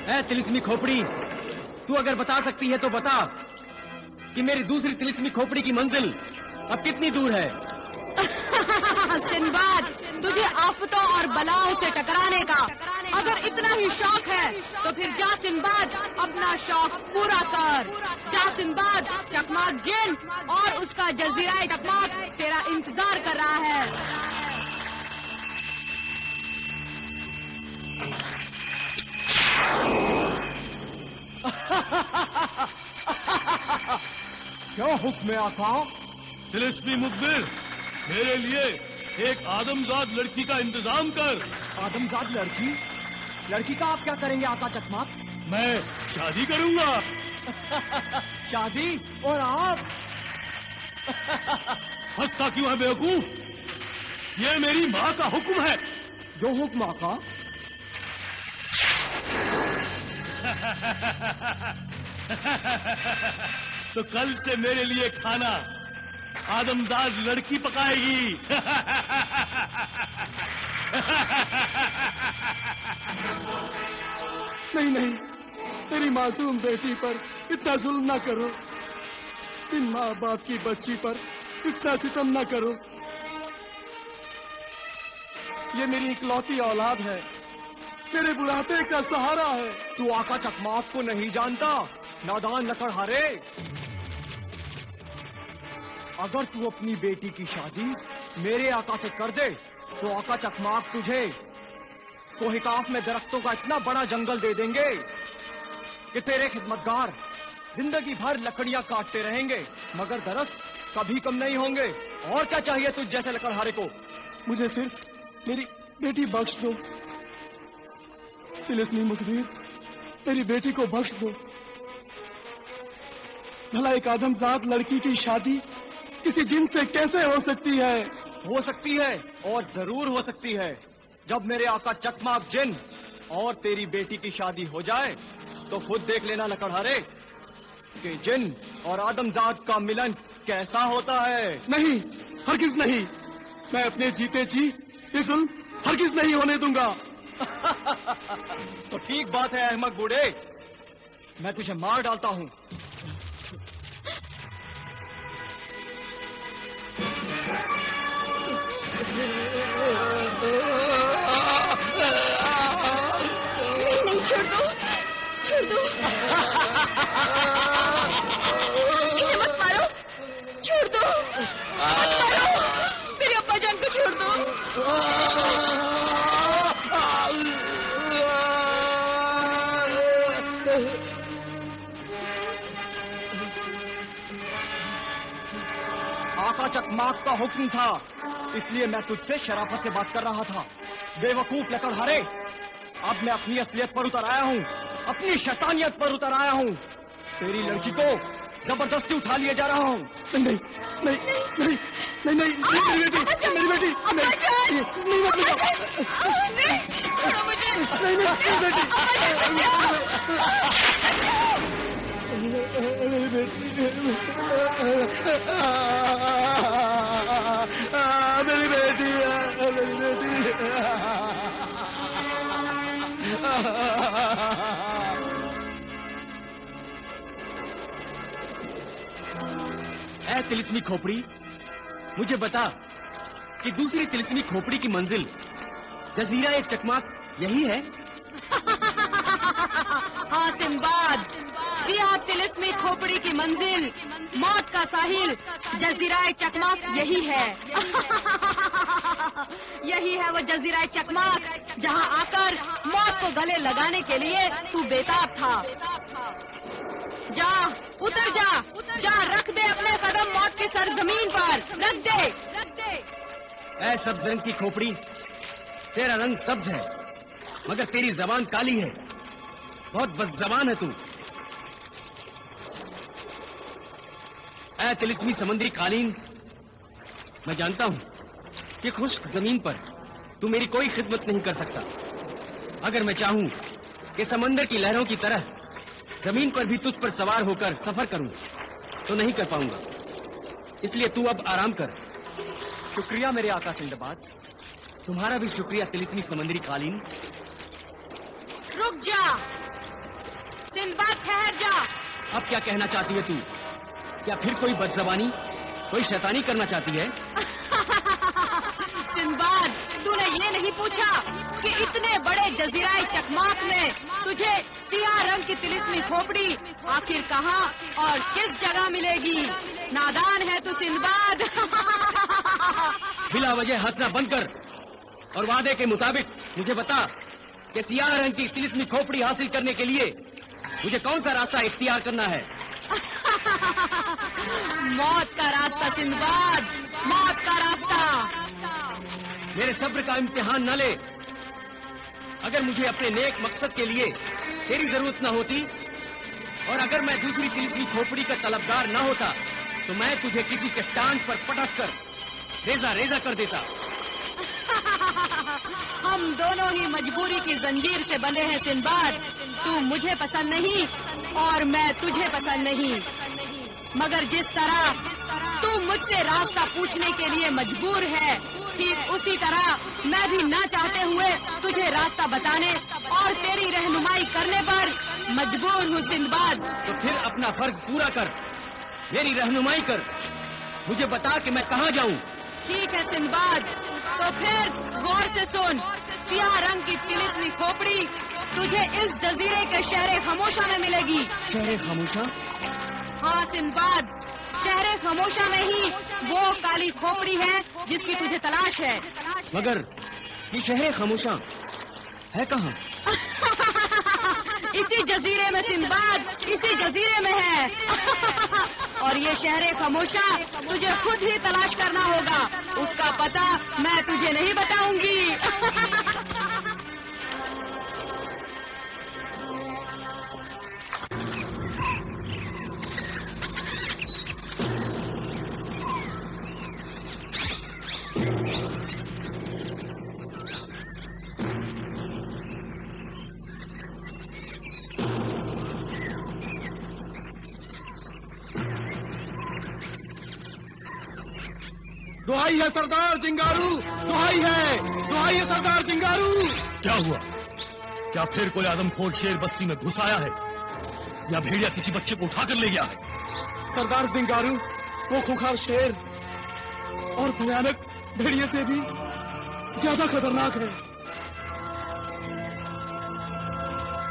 ऐ तिलिस्मी खोपड़ी, तू अगर बता सकती है तो बता कि मेरी दूसरी तिलिस्मी खोपड़ी की मंजिल अब कितनी दूर है। सिंबाद, तुझे आफतों और बलाओं से टकराने का अगर इतना ही शौक है तो फिर जा सिंबाद, अपना शौक पूरा कर। जा सिंबाद, चकमाक जिन और उसका जजीरा चकमाक तेरा इंतजार कर रहा है। क्या हुक्म है आका? तिलिस्मी मुखबिर, मेरे लिए एक आदमजाद लड़की का इंतजाम कर। आदमजाद लड़की? लड़की का आप क्या करेंगे आका चकमाक? मैं शादी करूंगा। शादी? और आप? हंसता क्यों है बेवकूफ? ये मेरी माँ का हुक्म है। जो हुक्म आका? तो कल से मेरे लिए खाना आदमजाद लड़की पकाएगी। नहीं नहीं, तेरी मासूम बेटी पर इतना जुल्म ना करो। इन माँ बाप की बच्ची पर इतना सितम ना करो। ये मेरी इकलौती औलाद है, मेरे बुढ़ापे का सहारा है। तू आका चकमाक को नहीं जानता, नादान लकड़हारे। अगर तू अपनी बेटी की शादी मेरे आका से कर दे तो आका चकमाक तुझे कोहिकाफ में दरख्तों का इतना बड़ा जंगल दे देंगे कि तेरे खिदमतगार जिंदगी भर लकड़ियां काटते रहेंगे मगर दरख्त कभी कम नहीं होंगे। और क्या चाहिए तुझ जैसे लकड़हारे को? मुझे सिर्फ मेरी बेटी बख्श दो। तिलिस्मी मुखबिर, मेरी बेटी को बख्श दो। भला एक आदमजाद लड़की की शादी किसी जिन से कैसे हो सकती है? हो सकती है और जरूर हो सकती है। जब मेरे आका चकमाक जिन और तेरी बेटी की शादी हो जाए तो खुद देख लेना लकड़हारे कि जिन और आदमजाद का मिलन कैसा होता है। नहीं, हरगिज नहीं। मैं अपने जीते जी ये जुल्म हरगिज नहीं होने दूंगा। तो ठीक बात है अहमद बूढ़े, मैं तुझे मार डालता हूँ। नहीं, छोड़ दो, छोड़ दो। इन्हें मत मारो, छोड़ दो, मत मारो। मेरे अब्बा जान को छोड़ दो। आका चकमाक का हुक्म था, इसलिए मैं तुझसे शराफत से बात कर रहा था। बेवकूफ लकड़हारे, अब मैं अपनी असलियत पर उतर आया हूँ, अपनी शैतानियत पर उतर आया हूँ। तेरी लड़की को जबरदस्ती उठा लिए जा रहा हूँ। नहीं नहीं नहीं नहीं नहीं नहीं, मेरी बेटी, मेरी बेटी, नहीं मत नहीं, छोड़ो मुझे। नहीं नहीं, मेरी बेटी, मेरी बेटी। ऐ तिलिस्मी खोपड़ी, मुझे बता कि दूसरी तिलिस्मी खोपड़ी की मंजिल जजीरा एक चकमाक यही है? हाँ सिंबाद, जी हाँ, तिलिस्मी खोपड़ी की मंजिल, मौत का साहिल, जजीरा चकमाक यही है। यही है वो जजीरा चकमाक जहाँ आकर मौत को गले लगाने के लिए तू बेताब था। जा, उतर जा, जा, रख दे अपने कदम मौत की सरजमीन पर, रख दे। ऐ सब्ज रंग की खोपड़ी, तेरा रंग सब्ज है मगर तेरी जबान काली है। बहुत बदजबान है तू। ऐ तिलिस्मी समंदरी कालीन, मैं जानता हूँ कि खुश्क जमीन पर तू मेरी कोई खिदमत नहीं कर सकता। अगर मैं चाहूँ कि समंदर की लहरों की तरह जमीन पर भी तुझ पर सवार होकर सफर करूं तो नहीं कर पाऊंगा। इसलिए तू अब आराम कर। शुक्रिया मेरे आका सिंदबाद, तुम्हारा भी शुक्रिया तिलिस्मी समंदरी कालीन। रुक जा, अब क्या कहना चाहती है तू? क्या फिर कोई बदजबानी, कोई शैतानी करना चाहती है? सिंबाद, तूने ये नहीं पूछा कि इतने बड़े जजीराए चकमाक में तुझे सियाह रंग की तिलिस्मी खोपड़ी आखिर कहाँ और किस जगह मिलेगी? नादान है तू सिंबाद। बिला वजह हंसना बंद कर और वादे के मुताबिक मुझे बता कि सियाह रंग की तिलिस्मी खोपड़ी हासिल करने के लिए मुझे कौन सा रास्ता इख्तियार करना है? मौत का रास्ता सिंबाद, मौत का रास्ता। मेरे सब्र का इम्तिहान न ले। अगर मुझे अपने नेक मकसद के लिए तेरी जरूरत न होती और अगर मैं दूसरी तिलिस्मी खोपड़ी का तलबगार न होता तो मैं तुझे किसी चट्टान पर पटक कर रेजा रेजा कर देता। हम दोनों ही मजबूरी की जंजीर से बंधे हैं सिंबाद। तू मुझे पसंद नहीं और मैं तुझे पसंद नहीं, मगर जिस तरह तू मुझसे रास्ता पूछने के लिए मजबूर है, ठीक उसी तरह मैं भी ना चाहते हुए तुझे रास्ता बताने और तेरी रहनुमाई करने पर मजबूर हूँ सिंबाद। तो फिर अपना फर्ज पूरा कर, मेरी रहनुमाई कर, मुझे बता कि मैं कहाँ जाऊँ। ठीक है सिंबाद, तो फिर गौर से सुन। सियाह रंग की तिलिस्मी खोपड़ी तुझे इस जजीरे के शहर खामोशा में मिलेगी। शहर खामोशा? हाँ सिंबाद, शहर खामोशा में ही वो काली खोपड़ी है जिसकी तुझे तलाश है। मगर ये शहर खामोशा है कहाँ? इसी जजीरे में सिंबाद, इसी जजीरे में है। और ये शहर खामोशा तुझे खुद ही तलाश करना होगा, उसका पता मैं तुझे नहीं बताऊंगी। दुहाई है सरदार चिंगारू, दुहाई है सरदार चिंगारू। क्या हुआ? क्या फिर कोई आदमखोर शेर बस्ती में घुस आया है या भेड़िया किसी बच्चे को उठाकर ले गया है? सरदार चिंगारू, वो खूंखार शेर और भयानक भेड़िए से भी ज्यादा खतरनाक है।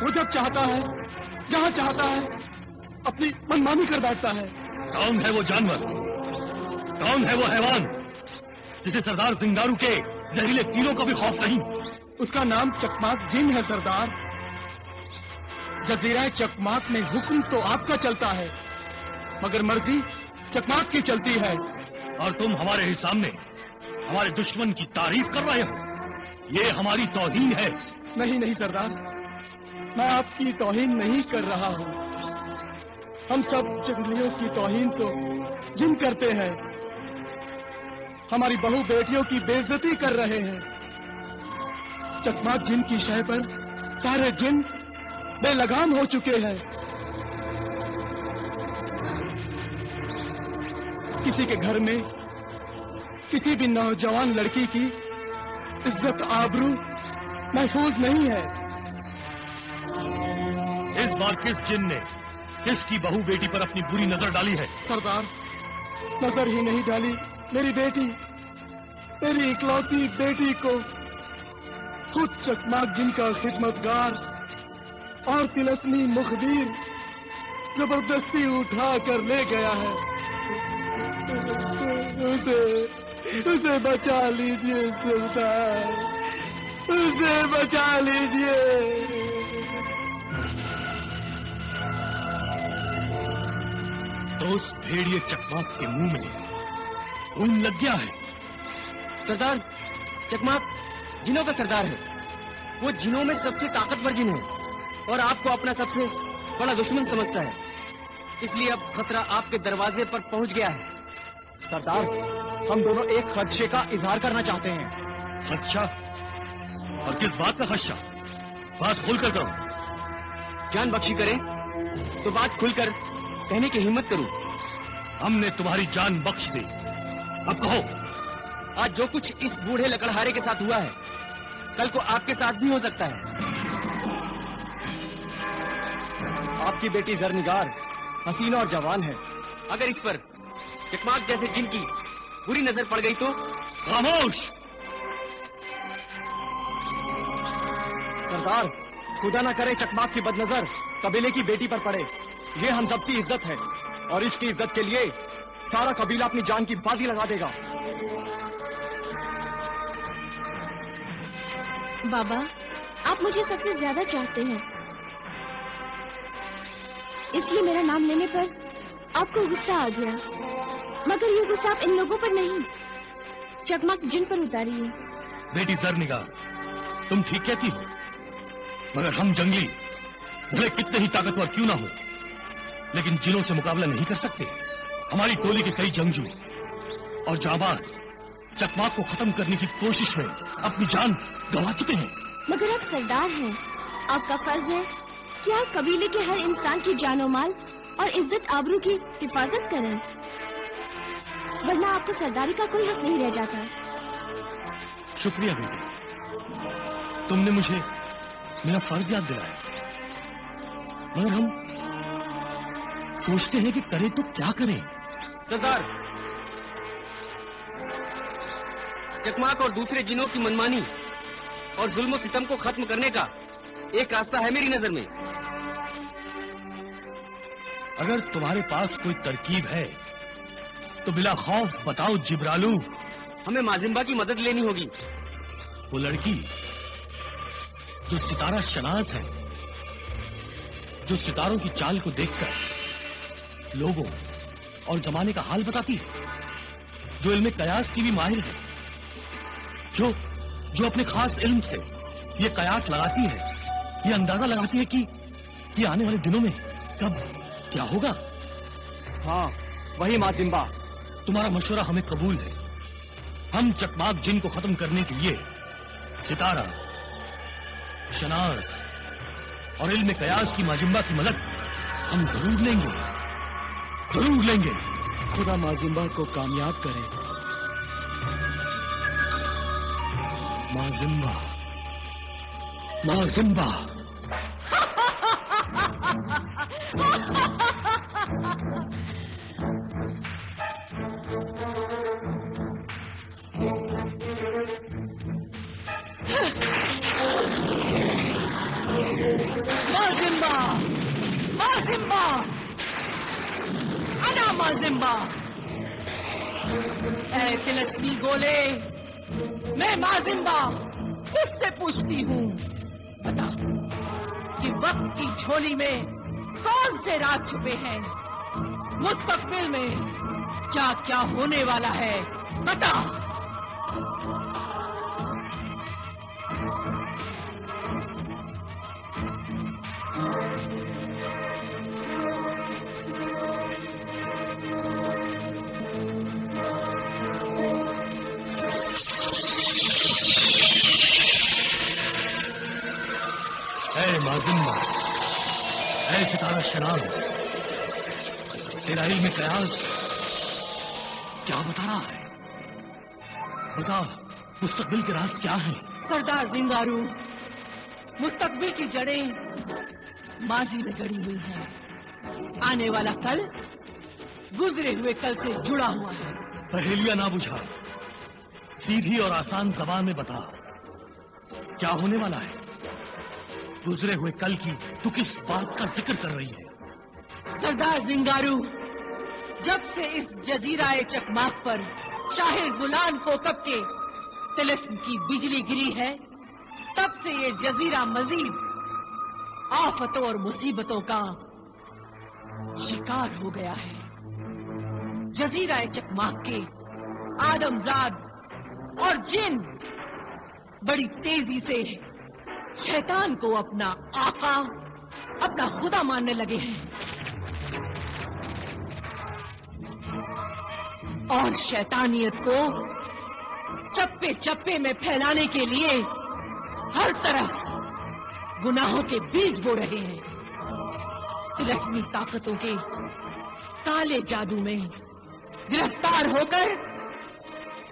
वो जब चाहता है, जहाँ चाहता है, अपनी मनमानी कर बैठता है। कौन है वो जानवर? कौन है वो हैवान जिसे सरदार जिंगारू के जहरीले तीरों का भी खौफ नहीं? उसका नाम चकमाक जिन है सरदार। जजीरा चकमाक में हुक्म तो आपका चलता है, मगर मर्जी चकमाक की चलती है। और तुम हमारे ही सामने हमारे दुश्मन की तारीफ कर रहे हो? ये हमारी तौहीन है। नहीं नहीं सरदार, मैं आपकी तौहीन नहीं कर रहा हूँ। हम सब जंगलियों की तौहीन तो जिन करते हैं, हमारी बहू बेटियों की बेइज्जती कर रहे हैं। चकमाक जिन की शय पर सारे जिन बेलगाम हो चुके हैं। किसी के घर में किसी भी नौजवान लड़की की इज्जत आबरू महफूज नहीं है। इस बार किस जिन ने किसकी बहू बेटी पर अपनी बुरी नजर डाली है? सरदार, नजर ही नहीं डाली, मेरी बेटी, मेरी इकलौती बेटी को खुद चकमाक जिन का खिदमतगार और तिलस्मी मुखबिर जबरदस्ती उठा कर ले गया है। उसे बचा लीजिए सुल्तान, उसे बचा लीजिए। तो उस भेड़िए चकमाक के मुंह में खून लग गया है। सरदार, चकमाक जिनों का सरदार है। वो जिनों में सबसे ताकतवर जिन है और आपको अपना सबसे बड़ा दुश्मन समझता है। इसलिए अब खतरा आपके दरवाजे पर पहुंच गया है। सरदार, हम दोनों एक खदशे का इजहार करना चाहते हैं। खदशा? और किस बात का खदशा? बात खुलकर करो। जान बख्शी करें तो बात खुलकर कहने की हिम्मत करूं। हमने तुम्हारी जान बख्श दी, अब कहो। आज जो कुछ इस बूढ़े लकड़हारे के साथ हुआ है, कल को आपके साथ भी हो सकता है। आपकी बेटी जरनिगार हसीन और जवान है। अगर इस पर चकमाक जैसे जिन की बुरी नजर पड़ गई तो? खामोश! सरदार, खुदा ना करे चकमाक की बदनजर कबीले की बेटी पर पड़े। ये हम सबकी इज्जत है और इसकी इज्जत के लिए सारा कबीला अपनी जान की बाजी लगा देगा। बाबा, आप मुझे सबसे ज्यादा चाहते हैं, इसलिए मेरा नाम लेने पर आपको गुस्सा आ गया। मगर ये गुस्सा आप इन लोगों पर नहीं, चकमाक जिन पर उतारिए। बेटी ज़रनिगार, तुम ठीक कहती हो, मगर हम जंगली भले कितने ही ताकतवर क्यों ना हो, लेकिन जिनों से मुकाबला नहीं कर सकते। हमारी टोली के कई जंगजू और जाबाज चकमाक को खत्म करने की कोशिश में अपनी जान गंवा चुके हैं। मगर आप सरदार हैं, आपका फर्ज है कि आप कबीले के हर इंसान की जानो माल और इज्जत आबरू की हिफाजत करें, वरना आपको सरदारी का कोई हक नहीं रह जाता। शुक्रिया बेटी, तुमने मुझे मेरा फर्ज याद दिलाया। मगर हम सोचते हैं कि करें तो क्या करें। सरदार, चकमाक और दूसरे जिनों की मनमानी और जुल्म सितम को खत्म करने का एक रास्ता है मेरी नजर में। अगर तुम्हारे पास कोई तरकीब है तो बिला खौफ बताओ जिब्रालू। हमें माजिम्बा की मदद लेनी होगी। वो लड़की जो सितारा शनाज है, जो सितारों की चाल को देखकर लोगों और जमाने का हाल बताती है, जो इल्म कयास की भी माहिर है, जो अपने खास इल्म से ये कयास लगाती है, ये अंदाजा लगाती है कि आने वाले दिनों में कब क्या होगा। हाँ, वही माजिम्बा। तुम्हारा मशवरा हमें कबूल है। हम चकमाक जिन को खत्म करने के लिए सितारा, शनाज और इल्म कयास की माजिम्बा की मदद हम जरूर लेंगे, जरूर लेंगे। खुदा माजिम्बा को कामयाब करे। माजिम्बा, माजिम्बा। माजिम्बा, माजिम्बा, अना माजिम्बा। ऐ तिलस्मी गोले, मैं माजिम्बा किससे पूछती हूँ? बता कि वक्त की झोली में कौन से राज छुपे हैं? मुस्तकबिल में क्या क्या होने वाला है? बता। माजिम्बा, ऐ सितारा शनाज, तेरा इल्म कयास क्या बता रहा है? बता, मुस्तकबिल के राज क्या हैं? सरदार जिंगारू, मुस्तकबिल की जड़ें माजी में गड़ी हुई हैं। आने वाला कल गुजरे हुए कल से जुड़ा हुआ है। पहेलियां ना बुझा, सीधी और आसान जबान में बता, क्या होने वाला है? गुजरे हुए कल की तू किस बात का जिक्र कर रही है? सरदार जिंगारू, जब से इस जजीराए चकमाक पर शाहे जुलान कोकब के तिलिस्म की बिजली गिरी है, तब से ये जजीरा मजीद आफतों और मुसीबतों का शिकार हो गया है। जजीराए चकमाक के आदमजाद और जिन बड़ी तेजी से शैतान को अपना आका, अपना खुदा मानने लगे हैं और शैतानियत को चप्पे चप्पे में फैलाने के लिए हर तरफ गुनाहों के बीज बो रहे हैं। तिलस्मी ताकतों के काले जादू में गिरफ्तार होकर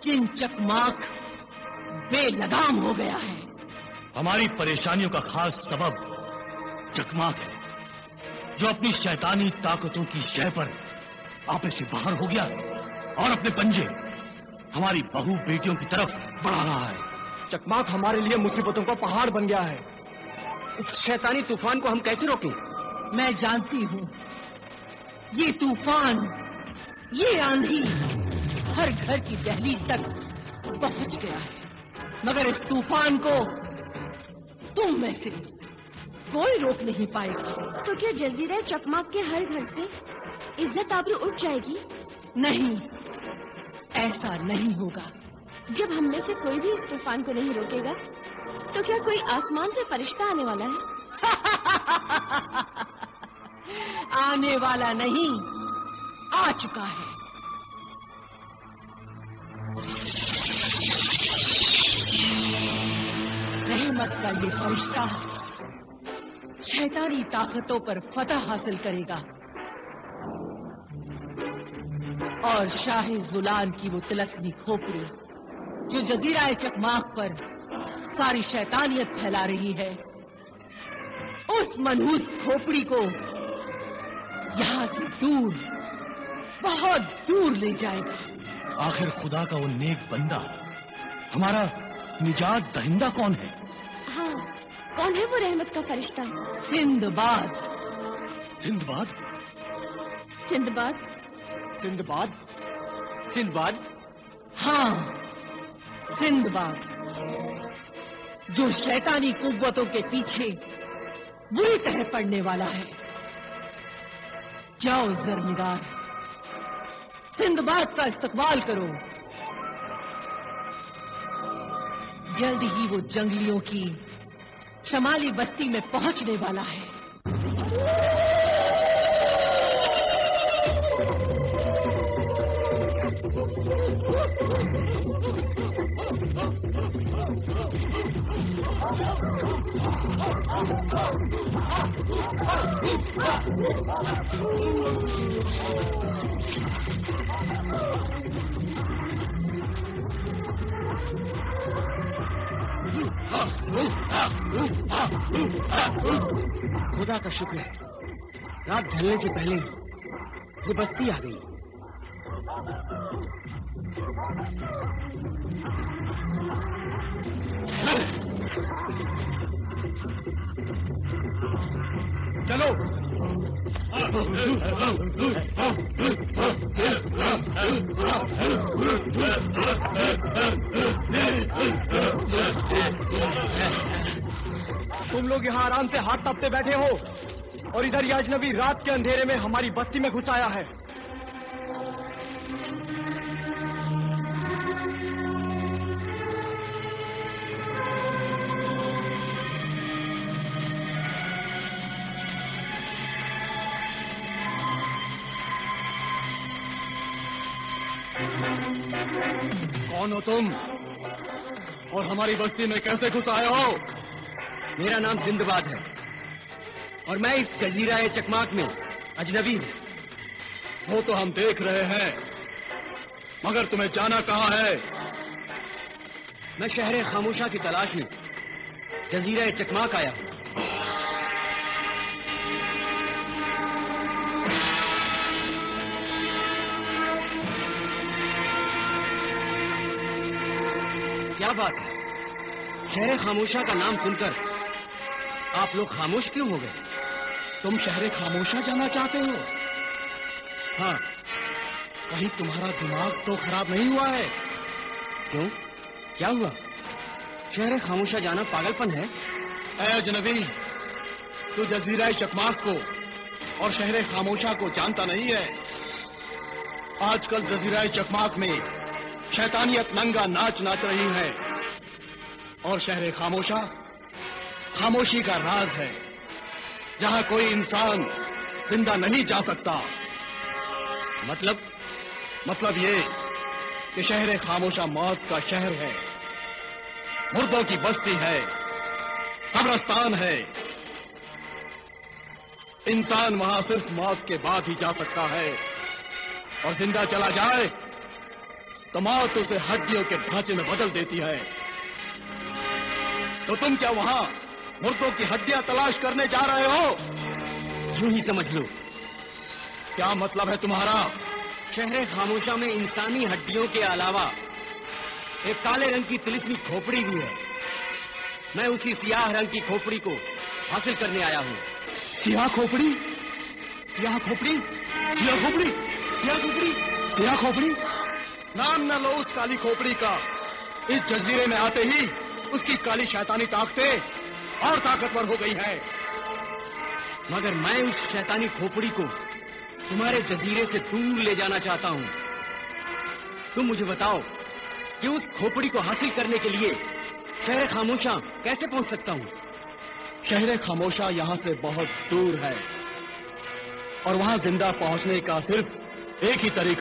जिन चकमाक बेलगाम हो गया है। हमारी परेशानियों का खास सबब चकमाक है। जो अपनी शैतानी ताकतों की शय पर आपे से बाहर हो गया और अपने पंजे हमारी बहू बेटियों की तरफ बढ़ा रहा है। चकमाक हमारे लिए मुसीबतों का पहाड़ बन गया है। इस शैतानी तूफान को हम कैसे रोकें? मैं जानती हूँ, ये तूफान, ये आंधी हर घर की दहलीज तक पहुंच गया है, मगर इस तूफान को तुम में से कोई रोक नहीं पाएगा। तो क्या जजीरा चकमाक के हर घर से इज्जत आबरू उठ जाएगी? नहीं, ऐसा नहीं होगा। जब हम में से कोई भी इस तूफान को नहीं रोकेगा, तो क्या कोई आसमान से फरिश्ता आने वाला है? आने वाला नहीं, आ चुका है। रहमत का ये फरिश्ता शैतानी ताकतों पर फतह हासिल करेगा और शाही जुलान की वो तिलस्मी खोपड़ी जो जजीरा चकमाक पर सारी शैतानियत फैला रही है, उस मनहूस खोपड़ी को यहाँ से दूर, बहुत दूर ले जाएगा। आखिर खुदा का वो नेक बंदा, हमारा निजात दहिंदा कौन है? हाँ, कौन है वो रहमत का फरिश्ता? Sinbad. Sinbad? Sinbad? Sinbad? Sinbad? हाँ, सिंदबाद, जो शैतानी कुव्वतों के पीछे बुरी तरह पड़ने वाला है। जाओ जरनिगार, सिंदबाद का इस्तकबाल करो। जल्द ही वो जंगलियों की शमाली बस्ती में पहुंचने वाला है। खुदा का शुक्र है, रात ढलने से पहले ये बस्ती आ गई। चलो। तुम लोग यहाँ आराम से हाथ तापते बैठे हो और इधर ये अजनबी रात के अंधेरे में हमारी बस्ती में घुस आया है। कौन हो तुम और हमारी बस्ती में कैसे घुस आए हो? मेरा नाम सिंदबाद है और मैं इस जजीरा चकमाक में अजनबी हूँ। वो तो हम देख रहे हैं, मगर तुम्हें जाना कहाँ है? मैं शहर खामोशा की तलाश में जजीरा चकमाक आया हूँ। क्या बात है, शहर खामोशा का नाम सुनकर आप लोग खामोश क्यों हो गए? तुम शहर खामोशा जाना चाहते हो? हाँ। कहीं तुम्हारा दिमाग तो खराब नहीं हुआ है? क्यों, क्या हुआ? शहर खामोशा जाना पागलपन है? ऐ अजनबी, तू जजीरा चकमाक को और शहर खामोशा को जानता नहीं है। आजकल जजीरा चकमाक में शैतानियत नंगा नाच नाच रही है और शहर खामोशा खामोशी का राज है, जहां कोई इंसान जिंदा नहीं जा सकता। मतलब ये कि शहर खामोशा मौत का शहर है, मुर्दों की बस्ती है, कब्रिस्तान है। इंसान वहां सिर्फ मौत के बाद ही जा सकता है और जिंदा चला जाए तो मौत उसे हड्डियों के ढांचे में बदल देती है। तो तुम क्या वहां मुर्दों की हड्डियां तलाश करने जा रहे हो? यूं ही समझ लो। क्या मतलब है तुम्हारा? शहर खामोशा में इंसानी हड्डियों के अलावा एक काले रंग की तिलिस्मी खोपड़ी भी है। मैं उसी सियाह रंग की खोपड़ी को हासिल करने आया हूँ। सियाह खोपड़ी, सियाह खोपड़ी, सियाह खोपड़ी, सियाह खोपड़ी, सियाह खोपड़ी। नाम न लो उस काली खोपड़ी का। इस जजीरे में आते ही उसकी काली शैतानी ताकतें और ताकतवर हो गई है। मगर मैं उस शैतानी खोपड़ी को तुम्हारे जजीरे से दूर ले जाना चाहता हूँ। तुम मुझे बताओ कि उस खोपड़ी को हासिल करने के लिए शहर खामोशा कैसे पहुंच सकता हूँ? शहर खामोशा यहाँ से बहुत दूर है और वहाँ जिंदा पहुँचने का सिर्फ एक ही तरीका